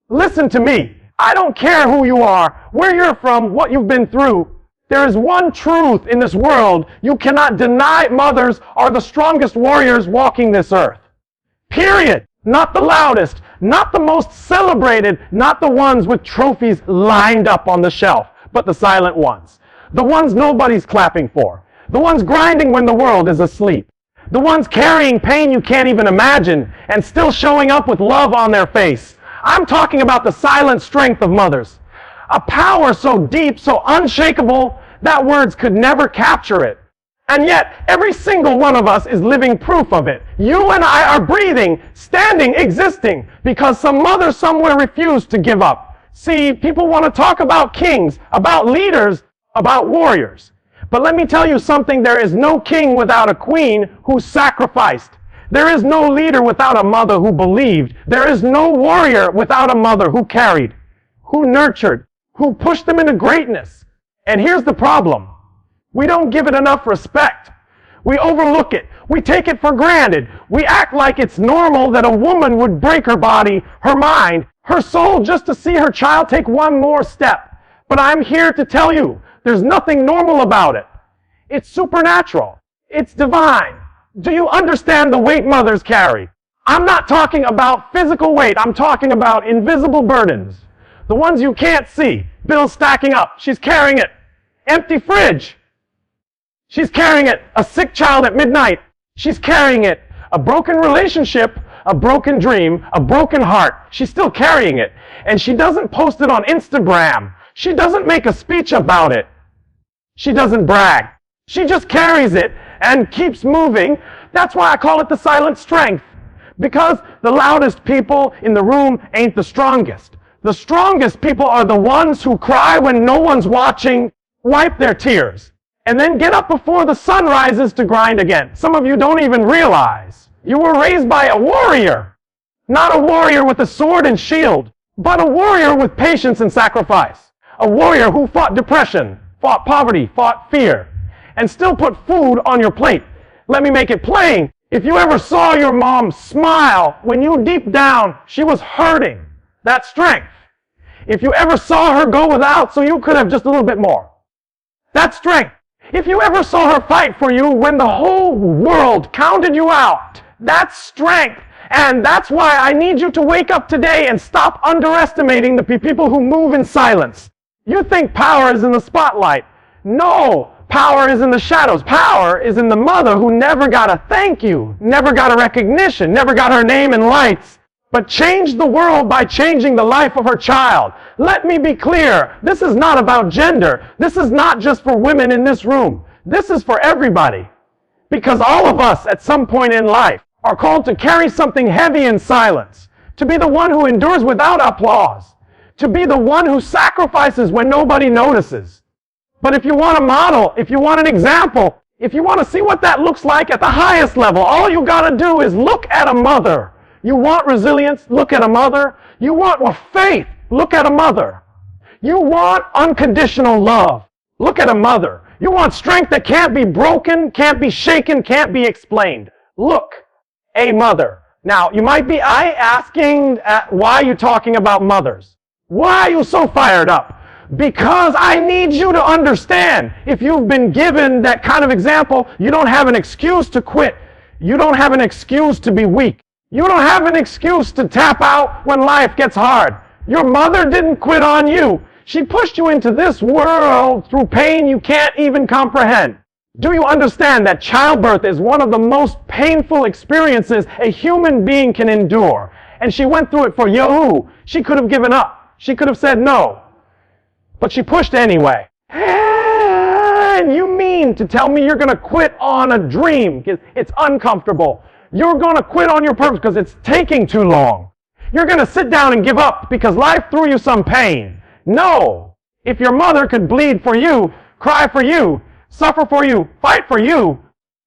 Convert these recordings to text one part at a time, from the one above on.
Listen to me. I don't care who you are, where you're from, what you've been through. There is one truth in this world. You cannot deny mothers are the strongest warriors walking this earth. Period. Not the loudest, not the most celebrated, not the ones with trophies lined up on the shelf, but the silent ones. The ones nobody's clapping for. The ones grinding when the world is asleep. The ones carrying pain you can't even imagine and still showing up with love on their face. I'm talking about the silent strength of mothers. A power so deep, so unshakable, that words could never capture it. And yet, every single one of us is living proof of it. You and I are breathing, standing, existing, because some mother somewhere refused to give up. See, people want to talk about kings, about leaders, about warriors. But let me tell you something, there is no king without a queen who sacrificed. There is no leader without a mother who believed. There is no warrior without a mother who carried, who nurtured, who pushed them into greatness. And here's the problem. We don't give it enough respect. We overlook it. We take it for granted. We act like it's normal that a woman would break her body, her mind, her soul just to see her child take one more step. But I'm here to tell you, there's nothing normal about it. It's supernatural. It's divine. Do you understand the weight mothers carry? I'm not talking about physical weight. I'm talking about invisible burdens. The ones you can't see. Bills stacking up. She's carrying it. Empty fridge. She's carrying it. A sick child at midnight. She's carrying it. A broken relationship, a broken dream, a broken heart. She's still carrying it. And she doesn't post it on Instagram. She doesn't make a speech about it. She doesn't brag. She just carries it and keeps moving. That's why I call it the silent strength. Because the loudest people in the room ain't the strongest. The strongest people are the ones who cry when no one's watching, wipe their tears, and then get up before the sun rises to grind again. Some of you don't even realize. You were raised by a warrior. Not a warrior with a sword and shield, but a warrior with patience and sacrifice. A warrior who fought depression, fought poverty, fought fear, and still put food on your plate. Let me make it plain. If you ever saw your mom smile when you deep down she was hurting, that's strength. If you ever saw her go without so you could have just a little bit more, that's strength. If you ever saw her fight for you when the whole world counted you out, that's strength. And that's why I need you to wake up today and stop underestimating the people who move in silence. You think power is in the spotlight. No, power is in the shadows. Power is in the mother who never got a thank you, never got a recognition, never got her name in lights, but changed the world by changing the life of her child. Let me be clear. This is not about gender. This is not just for women in this room. This is for everybody. Because all of us at some point in life are called to carry something heavy in silence, to be the one who endures without applause, to be the one who sacrifices when nobody notices. But if you want a model, if you want an example, if you want to see what that looks like at the highest level, all you got to do is look at a mother. You want resilience? Look at a mother. You want faith? Look at a mother. You want unconditional love? Look at a mother. You want strength that can't be broken, can't be shaken, can't be explained? Look, a mother. Now, you might be asking, why are you talking about mothers? Why are you so fired up? Because I need you to understand, if you've been given that kind of example, you don't have an excuse to quit. You don't have an excuse to be weak. You don't have an excuse to tap out when life gets hard. Your mother didn't quit on you. She pushed you into this world through pain you can't even comprehend. Do you understand that childbirth is one of the most painful experiences a human being can endure? And she went through it for you. She could have given up. She could have said no. But she pushed anyway. And you mean to tell me you're going to quit on a dream? It's uncomfortable. You're going to quit on your purpose because it's taking too long. You're going to sit down and give up because life threw you some pain. No. If your mother could bleed for you, cry for you, suffer for you, fight for you,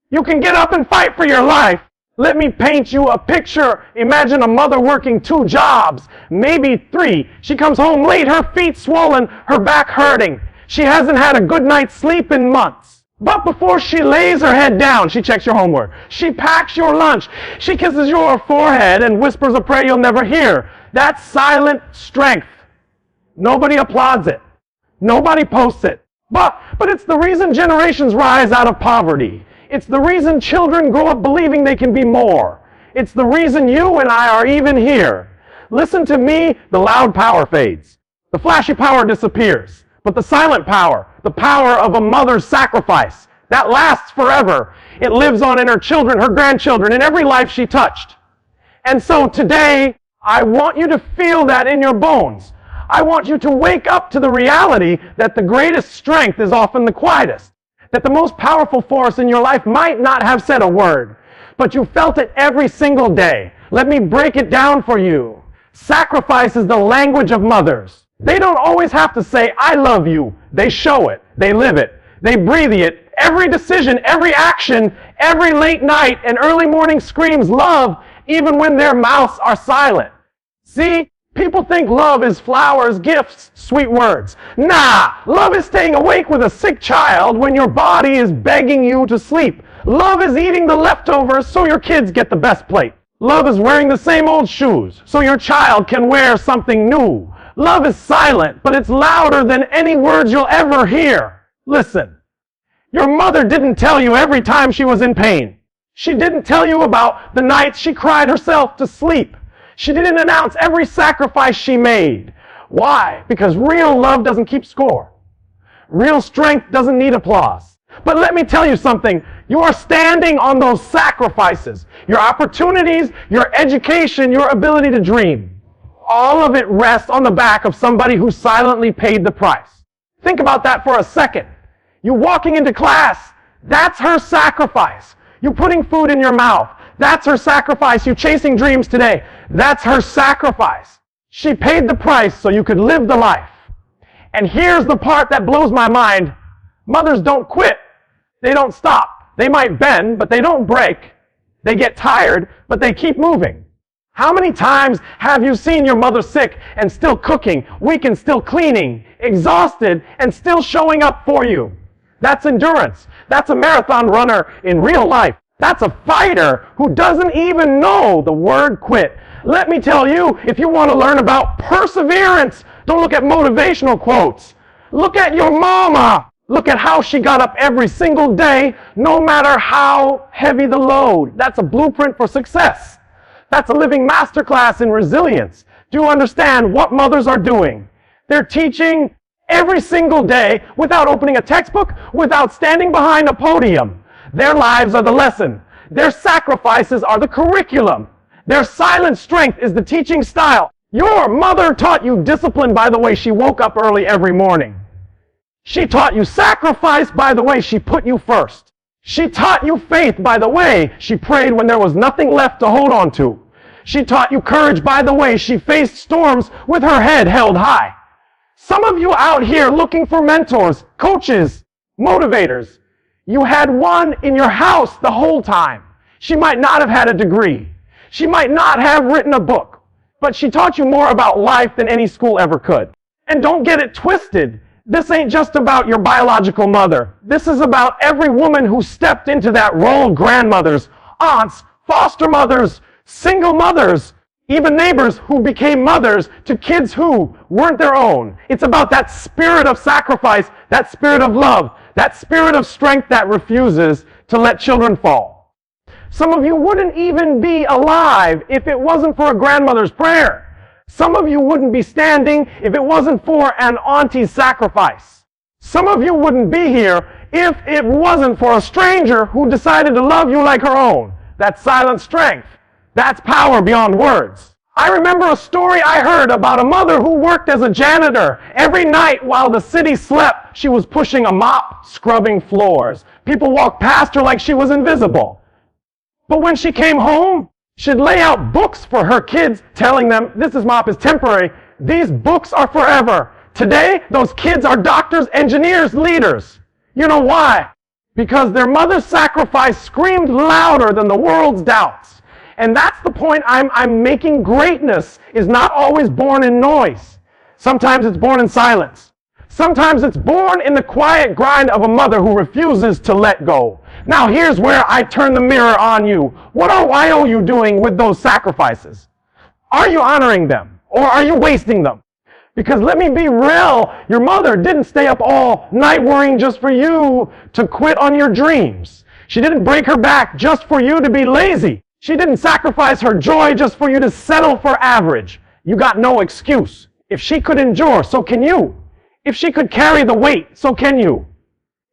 you can get up and fight for your life. Let me paint you a picture. Imagine a mother working 2 jobs, maybe 3. She comes home late, her feet swollen, her back hurting. She hasn't had a good night's sleep in months. But before she lays her head down, she checks your homework. She packs your lunch. She kisses your forehead and whispers a prayer you'll never hear. That's silent strength. Nobody applauds it. Nobody posts it. But it's the reason generations rise out of poverty. It's the reason children grow up believing they can be more. It's the reason you and I are even here. Listen to me, the loud power fades. The flashy power disappears. But the silent power, the power of a mother's sacrifice, that lasts forever. It lives on in her children, her grandchildren, in every life she touched. And so today, I want you to feel that in your bones. I want you to wake up to the reality that the greatest strength is often the quietest. That the most powerful force in your life might not have said a word, but you felt it every single day. Let me break it down for you. Sacrifice is the language of mothers. They don't always have to say, I love you. They show it. They live it. They breathe it. Every decision, every action, every late night and early morning screams love, even when their mouths are silent. See, people think love is flowers, gifts, sweet words. Nah, love is staying awake with a sick child when your body is begging you to sleep. Love is eating the leftovers so your kids get the best plate. Love is wearing the same old shoes so your child can wear something new. Love is silent, but it's louder than any words you'll ever hear. Listen, your mother didn't tell you every time she was in pain. She didn't tell you about the nights she cried herself to sleep. She didn't announce every sacrifice she made. Why? Because real love doesn't keep score. Real strength doesn't need applause. But let me tell you something. You are standing on those sacrifices. Your opportunities, your education, your ability to dream. All of it rests on the back of somebody who silently paid the price. Think about that for a second. You walking into class, that's her sacrifice. You putting food in your mouth, that's her sacrifice. You chasing dreams today, that's her sacrifice. She paid the price so you could live the life. And here's the part that blows my mind. Mothers don't quit. They don't stop. They might bend, but they don't break. They get tired, but they keep moving. How many times have you seen your mother sick and still cooking, weak and still cleaning, exhausted and still showing up for you? That's endurance. That's a marathon runner in real life. That's a fighter who doesn't even know the word quit. Let me tell you, if you want to learn about perseverance, don't look at motivational quotes. Look at your mama. Look at how she got up every single day, no matter how heavy the load. That's a blueprint for success. That's a living masterclass in resilience. Do you understand what mothers are doing? They're teaching every single day without opening a textbook, without standing behind a podium. Their lives are the lesson. Their sacrifices are the curriculum. Their silent strength is the teaching style. Your mother taught you discipline by the way she woke up early every morning. She taught you sacrifice by the way she put you first. She taught you faith by the way she prayed when there was nothing left to hold on to. She taught you courage by the way she faced storms with her head held high. Some of you out here looking for mentors, coaches, motivators. You had one in your house the whole time. She might not have had a degree. She might not have written a book, but she taught you more about life than any school ever could. And don't get it twisted. This ain't just about your biological mother. This is about every woman who stepped into that role, grandmothers, aunts, foster mothers, single mothers, even neighbors who became mothers to kids who weren't their own. It's about that spirit of sacrifice, that spirit of love, that spirit of strength that refuses to let children fall. Some of you wouldn't even be alive if it wasn't for a grandmother's prayer. Some of you wouldn't be standing if it wasn't for an auntie's sacrifice. Some of you wouldn't be here if it wasn't for a stranger who decided to love you like her own. That's silent strength. That's power beyond words. I remember a story I heard about a mother who worked as a janitor. Every night while the city slept, she was pushing a mop, scrubbing floors. People walked past her like she was invisible. But when she came home, she'd lay out books for her kids, telling them, this mop is temporary. These books are forever. Today, those kids are doctors, engineers, leaders. You know why? Because their mother's sacrifice screamed louder than the world's doubts. And that's the point I'm making. Greatness is not always born in noise. Sometimes it's born in silence. Sometimes it's born in the quiet grind of a mother who refuses to let go. Now here's where I turn the mirror on you. What are YOU doing with those sacrifices? Are you honoring them? Or are you wasting them? Because let me be real, your mother didn't stay up all night worrying just for you to quit on your dreams. She didn't break her back just for you to be lazy. She didn't sacrifice her joy just for you to settle for average. You got no excuse. If she could endure, so can you. If she could carry the weight, so can you.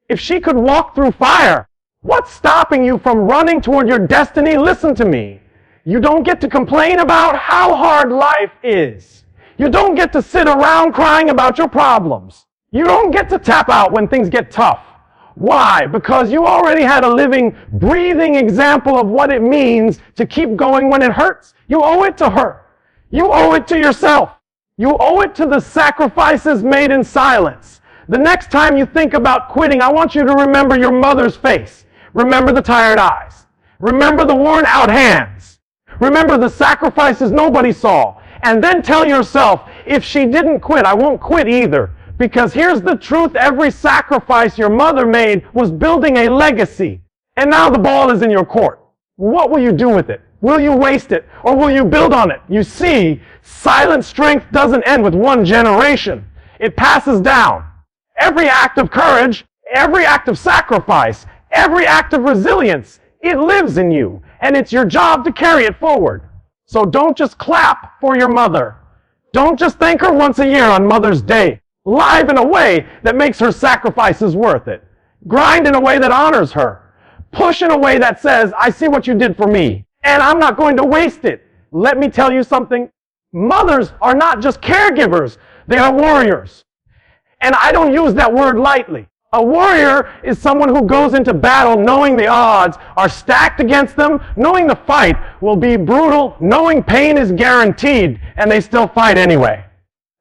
If she could walk through fire, what's stopping you from running toward your destiny? Listen to me. You don't get to complain about how hard life is. You don't get to sit around crying about your problems. You don't get to tap out when things get tough. Why? Because you already had a living, breathing example of what it means to keep going when it hurts. You owe it to her. You owe it to yourself. You owe it to the sacrifices made in silence. The next time you think about quitting, I want you to remember your mother's face. Remember the tired eyes. Remember the worn out hands. Remember the sacrifices nobody saw. And then tell yourself, if she didn't quit, I won't quit either. Because here's the truth, every sacrifice your mother made was building a legacy. And now the ball is in your court. What will you do with it? Will you waste it? Or will you build on it? You see, silent strength doesn't end with one generation. It passes down. Every act of courage, every act of sacrifice, every act of resilience, it lives in you. And it's your job to carry it forward. So don't just clap for your mother. Don't just thank her once a year on Mother's Day. Live in a way that makes her sacrifices worth it. Grind in a way that honors her. Push in a way that says, I see what you did for me, and I'm not going to waste it. Let me tell you something. Mothers are not just caregivers. They are warriors. And I don't use that word lightly. A warrior is someone who goes into battle knowing the odds are stacked against them, knowing the fight will be brutal, knowing pain is guaranteed, and they still fight anyway.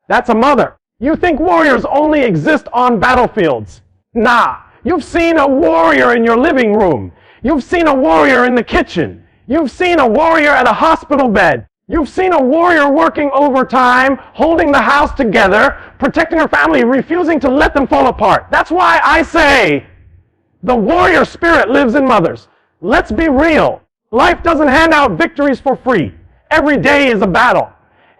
That's a mother. You think warriors only exist on battlefields. Nah, you've seen a warrior in your living room. You've seen a warrior in the kitchen. You've seen a warrior at a hospital bed. You've seen a warrior working overtime, holding the house together, protecting her family, refusing to let them fall apart. That's why I say the warrior spirit lives in mothers. Let's be real. Life doesn't hand out victories for free. Every day is a battle.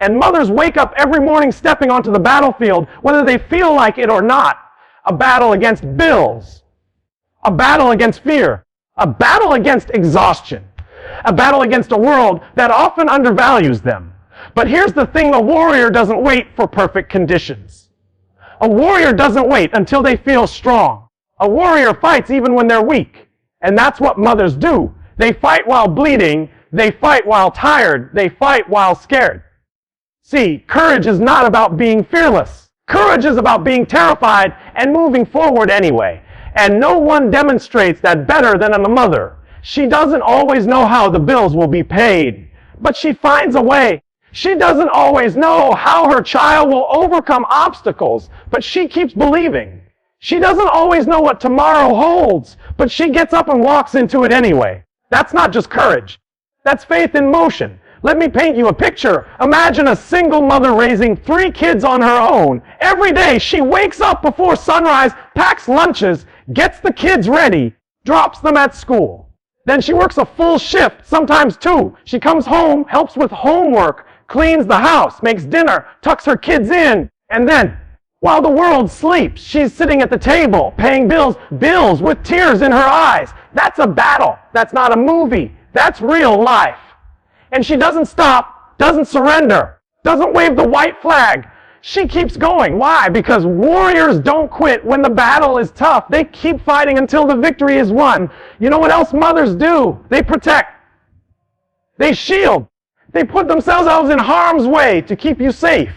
And mothers wake up every morning stepping onto the battlefield, whether they feel like it or not. A battle against bills. A battle against fear. A battle against exhaustion. A battle against a world that often undervalues them. But here's the thing, a warrior doesn't wait for perfect conditions. A warrior doesn't wait until they feel strong. A warrior fights even when they're weak. And that's what mothers do. They fight while bleeding. They fight while tired. They fight while scared. See, courage is not about being fearless. Courage is about being terrified and moving forward anyway. And no one demonstrates that better than a mother. She doesn't always know how the bills will be paid, but she finds a way. She doesn't always know how her child will overcome obstacles, but she keeps believing. She doesn't always know what tomorrow holds, but she gets up and walks into it anyway. That's not just courage. That's faith in motion. Let me paint you a picture. Imagine a single mother raising 3 kids on her own. Every day she wakes up before sunrise, packs lunches, gets the kids ready, drops them at school. Then she works a full shift, sometimes 2. She comes home, helps with homework, cleans the house, makes dinner, tucks her kids in, and then, while the world sleeps, she's sitting at the table, paying bills with tears in her eyes. That's a battle. That's not a movie. That's real life. And she doesn't stop, doesn't surrender, doesn't wave the white flag. She keeps going. Why? Because warriors don't quit when the battle is tough. They keep fighting until the victory is won. You know what else mothers do? They protect. They shield. They put themselves in harm's way to keep you safe.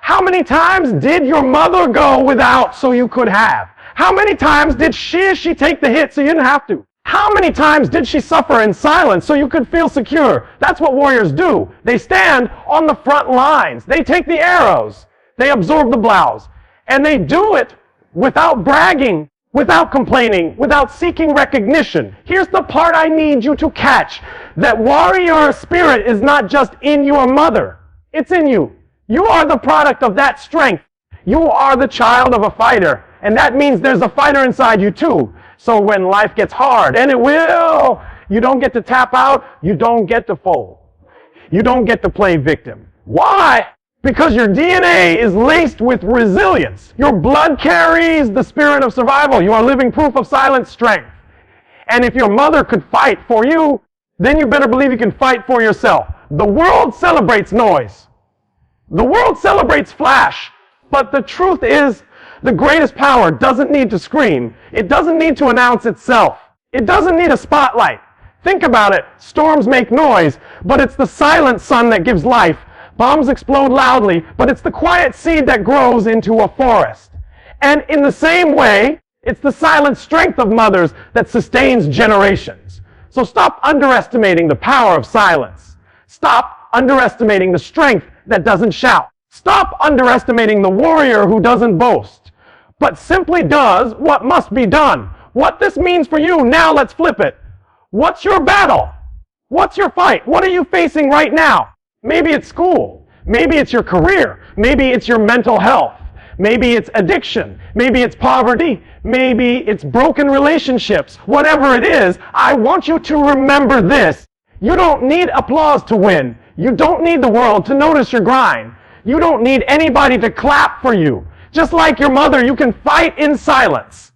How many times did your mother go without so you could have? How many times did she take the hit so you didn't have to? How many times did she suffer in silence so you could feel secure? That's what warriors do. They stand on the front lines. They take the arrows. They absorb the blows. And they do it without bragging, without complaining, without seeking recognition. Here's the part I need you to catch. That warrior spirit is not just in your mother. It's in you. You are the product of that strength. You are the child of a fighter. And that means there's a fighter inside you too. So when life gets hard, and it will, you don't get to tap out, you don't get to fold. You don't get to play victim. Why? Because your DNA is laced with resilience. Your blood carries the spirit of survival. You are living proof of silent strength. And if your mother could fight for you, then you better believe you can fight for yourself. The world celebrates noise. The world celebrates flash. But the truth is, the greatest power doesn't need to scream. It doesn't need to announce itself. It doesn't need a spotlight. Think about it. Storms make noise, but it's the silent sun that gives life. Bombs explode loudly, but it's the quiet seed that grows into a forest. And in the same way, it's the silent strength of mothers that sustains generations. So stop underestimating the power of silence. Stop underestimating the strength that doesn't shout. Stop underestimating the warrior who doesn't boast, but simply does what must be done. What this means for you, now let's flip it. What's your battle? What's your fight? What are you facing right now? Maybe it's school. Maybe it's your career. Maybe it's your mental health. Maybe it's addiction. Maybe it's poverty. Maybe it's broken relationships. Whatever it is, I want you to remember this. You don't need applause to win. You don't need the world to notice your grind. You don't need anybody to clap for you. Just like your mother, you can fight in silence.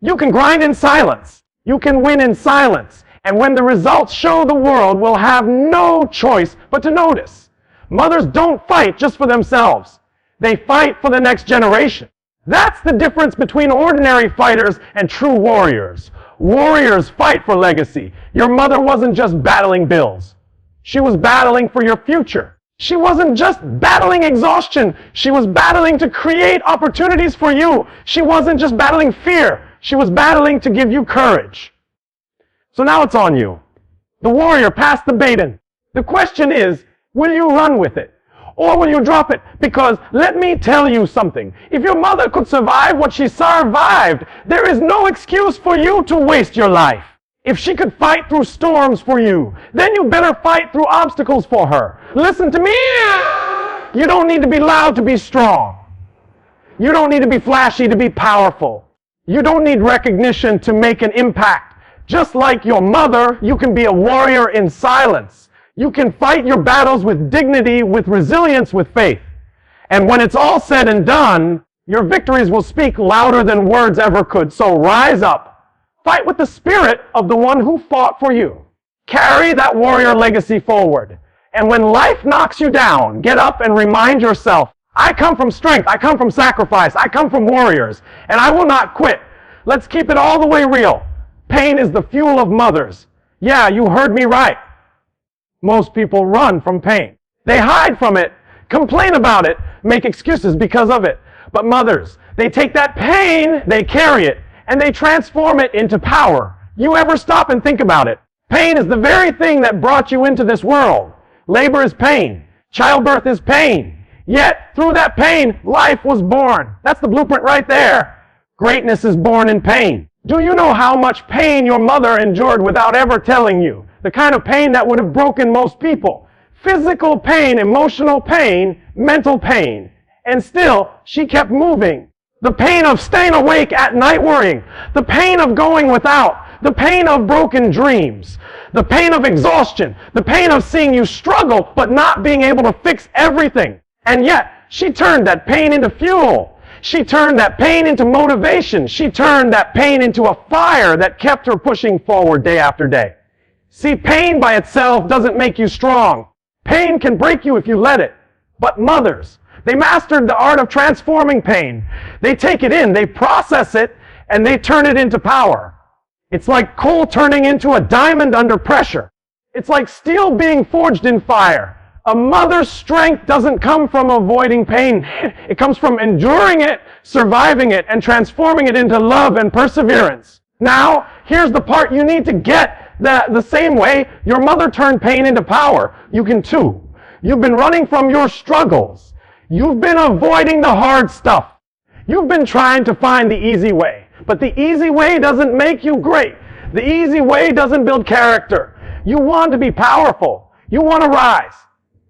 You can grind in silence. You can win in silence. And when the results show, the world will have no choice but to notice. Mothers don't fight just for themselves. They fight for the next generation. That's the difference between ordinary fighters and true warriors. Warriors fight for legacy. Your mother wasn't just battling bills. She was battling for your future. She wasn't just battling exhaustion. She was battling to create opportunities for you. She wasn't just battling fear. She was battling to give you courage. So now it's on you. The warrior passed the baton. The question is, will you run with it? Or will you drop it? Because let me tell you something. If your mother could survive what she survived, there is no excuse for you to waste your life. If she could fight through storms for you, then you better fight through obstacles for her. Listen to me. You don't need to be loud to be strong. You don't need to be flashy to be powerful. You don't need recognition to make an impact. Just like your mother, you can be a warrior in silence. You can fight your battles with dignity, with resilience, with faith. And when it's all said and done, your victories will speak louder than words ever could. So rise up. Fight with the spirit of the one who fought for you. Carry that warrior legacy forward. And when life knocks you down, get up and remind yourself, I come from strength, I come from sacrifice, I come from warriors, and I will not quit. Let's keep it all the way real. Pain is the fuel of mothers. Yeah, you heard me right. Most people run from pain. They hide from it, complain about it, make excuses because of it. But mothers, they take that pain, they carry it, and they transform it into power. You ever stop and think about it? Pain is the very thing that brought you into this world. Labor is pain. Childbirth is pain. Yet, through that pain, life was born. That's the blueprint right there. Greatness is born in pain. Do you know how much pain your mother endured without ever telling you? The kind of pain that would have broken most people. Physical pain, emotional pain, mental pain. And still, she kept moving. The pain of staying awake at night worrying. The pain of going without. The pain of broken dreams. The pain of exhaustion. The pain of seeing you struggle but not being able to fix everything. And yet, she turned that pain into fuel. She turned that pain into motivation. She turned that pain into a fire that kept her pushing forward day after day. See, pain by itself doesn't make you strong. Pain can break you if you let it. But mothers, they mastered the art of transforming pain. They take it in, they process it, and they turn it into power. It's like coal turning into a diamond under pressure. It's like steel being forged in fire. A mother's strength doesn't come from avoiding pain. It comes from enduring it, surviving it, and transforming it into love and perseverance. Now, here's the part you need to get. The same way your mother turned pain into power, you can too. You've been running from your struggles. You've been avoiding the hard stuff. You've been trying to find the easy way. But the easy way doesn't make you great. The easy way doesn't build character. You want to be powerful. You want to rise.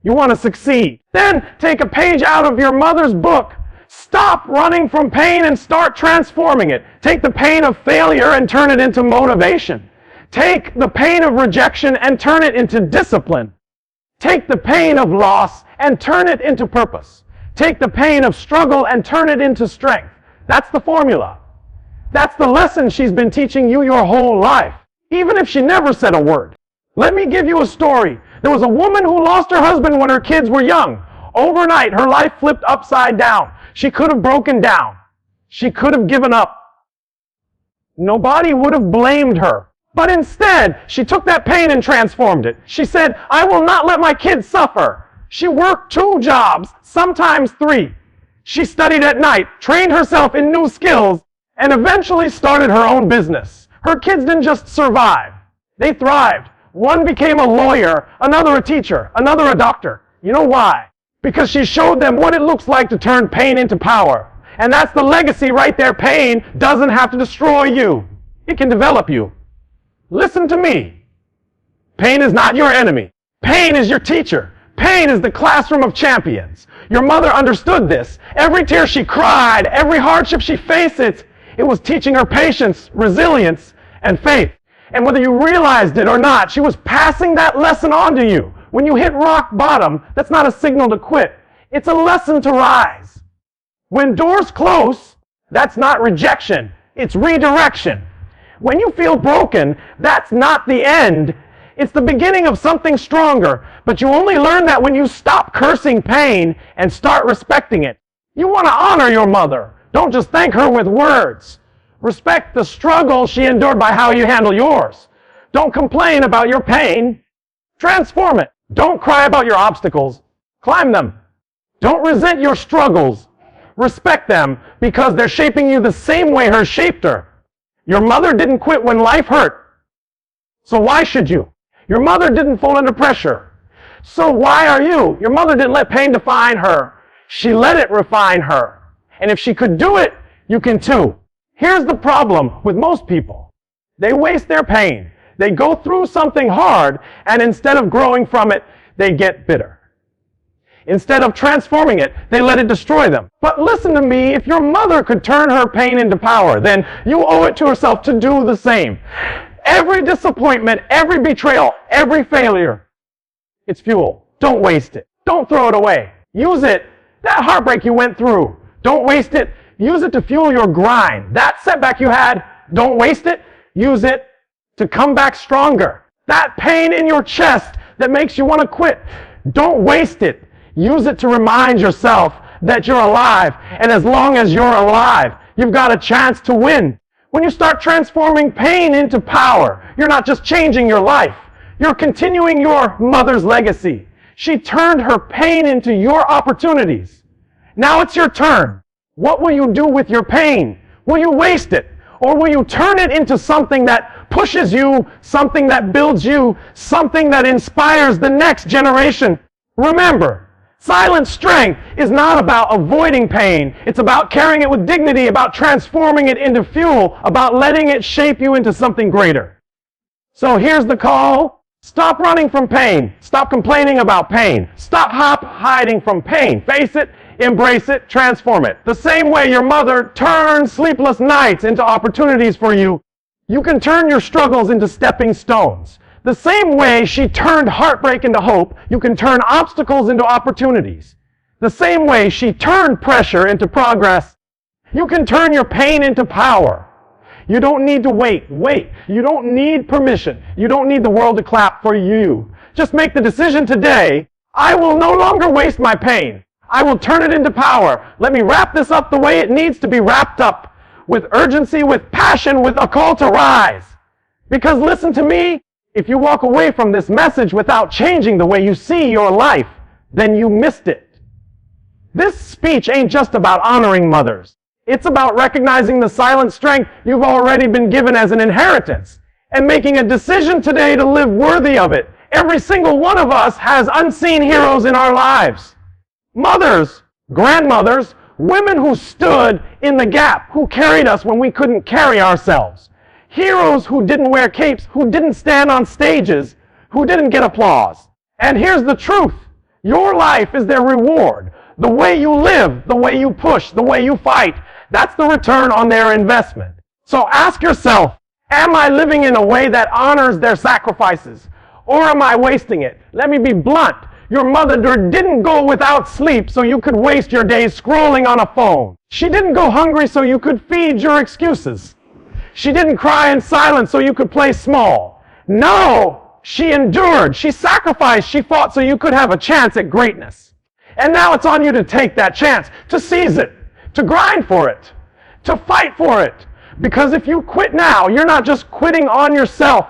You want to succeed. Then take a page out of your mother's book. Stop running from pain and start transforming it. Take the pain of failure and turn it into motivation. Take the pain of rejection and turn it into discipline. Take the pain of loss and turn it into purpose. Take the pain of struggle and turn it into strength. That's the formula. That's the lesson she's been teaching you your whole life, even if she never said a word. Let me give you a story. There was a woman who lost her husband when her kids were young. Overnight, her life flipped upside down. She could have broken down. She could have given up. Nobody would have blamed her. But instead, she took that pain and transformed it. She said, I will not let my kids suffer. She worked 2 jobs, sometimes 3. She studied at night, trained herself in new skills, and eventually started her own business. Her kids didn't just survive. They thrived. One became a lawyer, another a teacher, another a doctor. You know why? Because she showed them what it looks like to turn pain into power. And that's the legacy right there. Pain doesn't have to destroy you. It can develop you. Listen to me. Pain is not your enemy. Pain is your teacher. Pain is the classroom of champions. Your mother understood this. Every tear she cried, every hardship she faced, it was teaching her patience, resilience, and faith. And whether you realized it or not, she was passing that lesson on to you. When you hit rock bottom, that's not a signal to quit. It's a lesson to rise. When doors close, that's not rejection. It's redirection. When you feel broken, that's not the end. It's the beginning of something stronger. But you only learn that when you stop cursing pain and start respecting it. You want to honor your mother. Don't just thank her with words. Respect the struggle she endured by how you handle yours. Don't complain about your pain. Transform it. Don't cry about your obstacles. Climb them. Don't resent your struggles. Respect them because they're shaping you the same way hers shaped her. Your mother didn't quit when life hurt. So why should you? Your mother didn't fall under pressure. So why are you? Your mother didn't let pain define her. She let it refine her. And if she could do it, you can too. Here's the problem with most people. They waste their pain. They go through something hard, and instead of growing from it, they get bitter. Instead of transforming it, they let it destroy them. But listen to me, if your mother could turn her pain into power, then you owe it to herself to do the same. Every disappointment, every betrayal, every failure, it's fuel. Don't waste it. Don't throw it away. Use it. That heartbreak you went through, don't waste it. Use it to fuel your grind. That setback you had, don't waste it. Use it to come back stronger. That pain in your chest that makes you want to quit, don't waste it. Use it to remind yourself that you're alive. And as long as you're alive, you've got a chance to win. When you start transforming pain into power, you're not just changing your life. You're continuing your mother's legacy. She turned her pain into your opportunities. Now it's your turn. What will you do with your pain? Will you waste it? Or will you turn it into something that pushes you, something that builds you, something that inspires the next generation? Remember, silent strength is not about avoiding pain. It's about carrying it with dignity, about transforming it into fuel, about letting it shape you into something greater. So here's the call. Stop running from pain. Stop complaining about pain. Stop hiding from pain. Face it, embrace it, transform it. The same way your mother turned sleepless nights into opportunities for you, you can turn your struggles into stepping stones. The same way she turned heartbreak into hope, you can turn obstacles into opportunities. The same way she turned pressure into progress, you can turn your pain into power. You don't need to wait. You don't need permission. You don't need the world to clap for you. Just make the decision today, I will no longer waste my pain. I will turn it into power. Let me wrap this up the way it needs to be wrapped up. With urgency, with passion, with a call to rise. Because listen to me, if you walk away from this message without changing the way you see your life, then you missed it. This speech ain't just about honoring mothers. It's about recognizing the silent strength you've already been given as an inheritance and making a decision today to live worthy of it. Every single one of us has unseen heroes in our lives. Mothers, grandmothers, women who stood in the gap, who carried us when we couldn't carry ourselves. Heroes who didn't wear capes, who didn't stand on stages, who didn't get applause. And here's the truth. Your life is their reward. The way you live, the way you push, the way you fight, that's the return on their investment. So ask yourself, am I living in a way that honors their sacrifices? Or am I wasting it? Let me be blunt. Your mother didn't go without sleep so you could waste your days scrolling on a phone. She didn't go hungry so you could feed your excuses. She didn't cry in silence so you could play small. No, she endured, she sacrificed, she fought so you could have a chance at greatness. And now it's on you to take that chance, to seize it, to grind for it, to fight for it. Because if you quit now, you're not just quitting on yourself,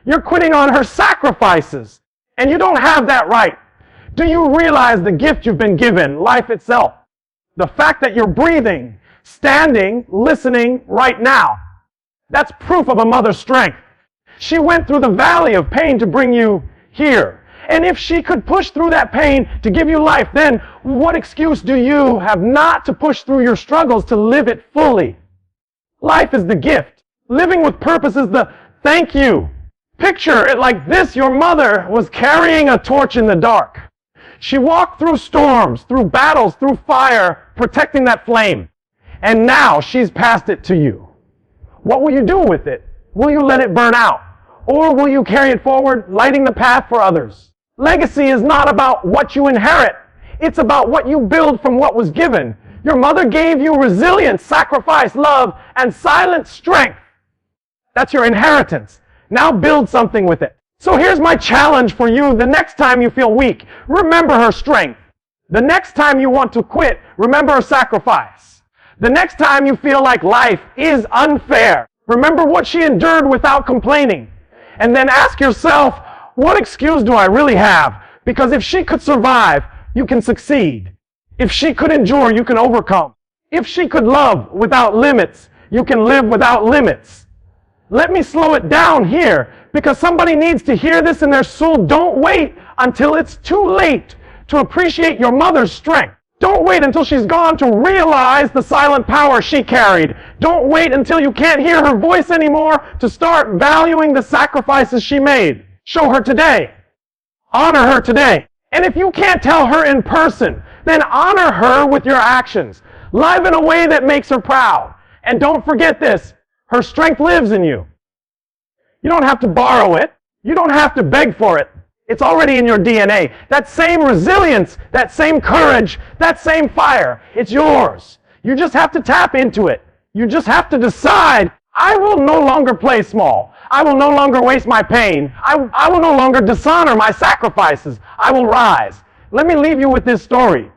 you're quitting on her sacrifices. And you don't have that right. Do you realize the gift you've been given, life itself? The fact that you're breathing, standing, listening right now. That's proof of a mother's strength. She went through the valley of pain to bring you here. And if she could push through that pain to give you life, then what excuse do you have not to push through your struggles to live it fully? Life is the gift. Living with purpose is the thank you. Picture it like this. Your mother was carrying a torch in the dark. She walked through storms, through battles, through fire, protecting that flame. And now she's passed it to you. What will you do with it? Will you let it burn out? Or will you carry it forward, lighting the path for others? Legacy is not about what you inherit. It's about what you build from what was given. Your mother gave you resilience, sacrifice, love, and silent strength. That's your inheritance. Now build something with it. So here's my challenge for you. The next time you feel weak, remember her strength. The next time you want to quit, remember her sacrifice. The next time you feel like life is unfair, remember what she endured without complaining. And then ask yourself, what excuse do I really have? Because if she could survive, you can succeed. If she could endure, you can overcome. If she could love without limits, you can live without limits. Let me slow it down here, because somebody needs to hear this in their soul. Don't wait until it's too late to appreciate your mother's strength. Don't wait until she's gone to realize the silent power she carried. Don't wait until you can't hear her voice anymore to start valuing the sacrifices she made. Show her today. Honor her today. And if you can't tell her in person, then honor her with your actions. Live in a way that makes her proud. And don't forget this, her strength lives in you. You don't have to borrow it. You don't have to beg for it. It's already in your DNA. That same resilience, that same courage, that same fire, it's yours. You just have to tap into it. You just have to decide, I will no longer play small. I will no longer waste my pain. I will no longer dishonor my sacrifices. I will rise. Let me leave you with this story.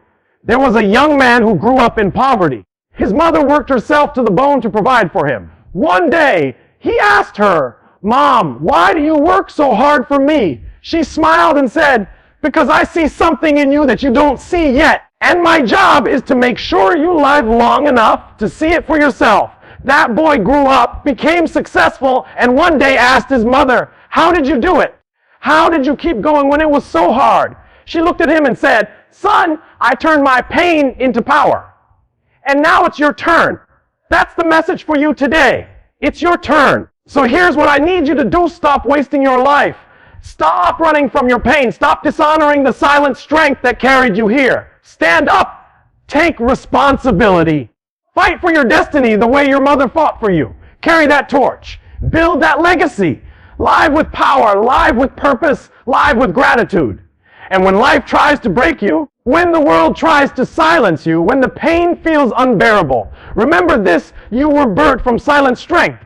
There was a young man who grew up in poverty. His mother worked herself to the bone to provide for him. One day, he asked her, "Mom, why do you work so hard for me?" She smiled and said, "Because I see something in you that you don't see yet. And my job is to make sure you live long enough to see it for yourself." That boy grew up, became successful, and one day asked his mother, "How did you do it? How did you keep going when it was so hard?" She looked at him and said, "Son, I turned my pain into power. And now it's your turn." That's the message for you today. It's your turn. So here's what I need you to do. Stop wasting your life. Stop running from your pain. Stop dishonoring the silent strength that carried you here. Stand up. Take responsibility. Fight for your destiny the way your mother fought for you. Carry that torch. Build that legacy. Live with power, live with purpose, live with gratitude. And when life tries to break you, when the world tries to silence you, when the pain feels unbearable, remember this, you were birthed from silent strength.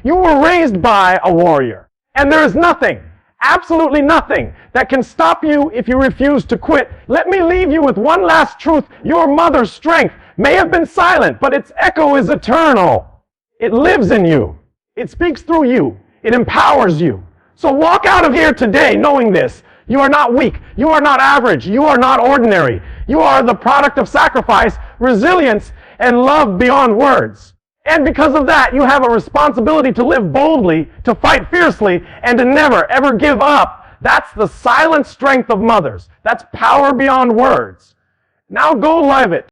You were raised by a warrior. And there is nothing, absolutely nothing, that can stop you if you refuse to quit. Let me leave you with one last truth. Your mother's strength may have been silent, but its echo is eternal. It lives in you. It speaks through you. It empowers you. So walk out of here today knowing this. You are not weak. You are not average. You are not ordinary. You are the product of sacrifice, resilience, and love beyond words. And because of that, you have a responsibility to live boldly, to fight fiercely, and to never, ever give up. That's the silent strength of mothers. That's power beyond words. Now go live it.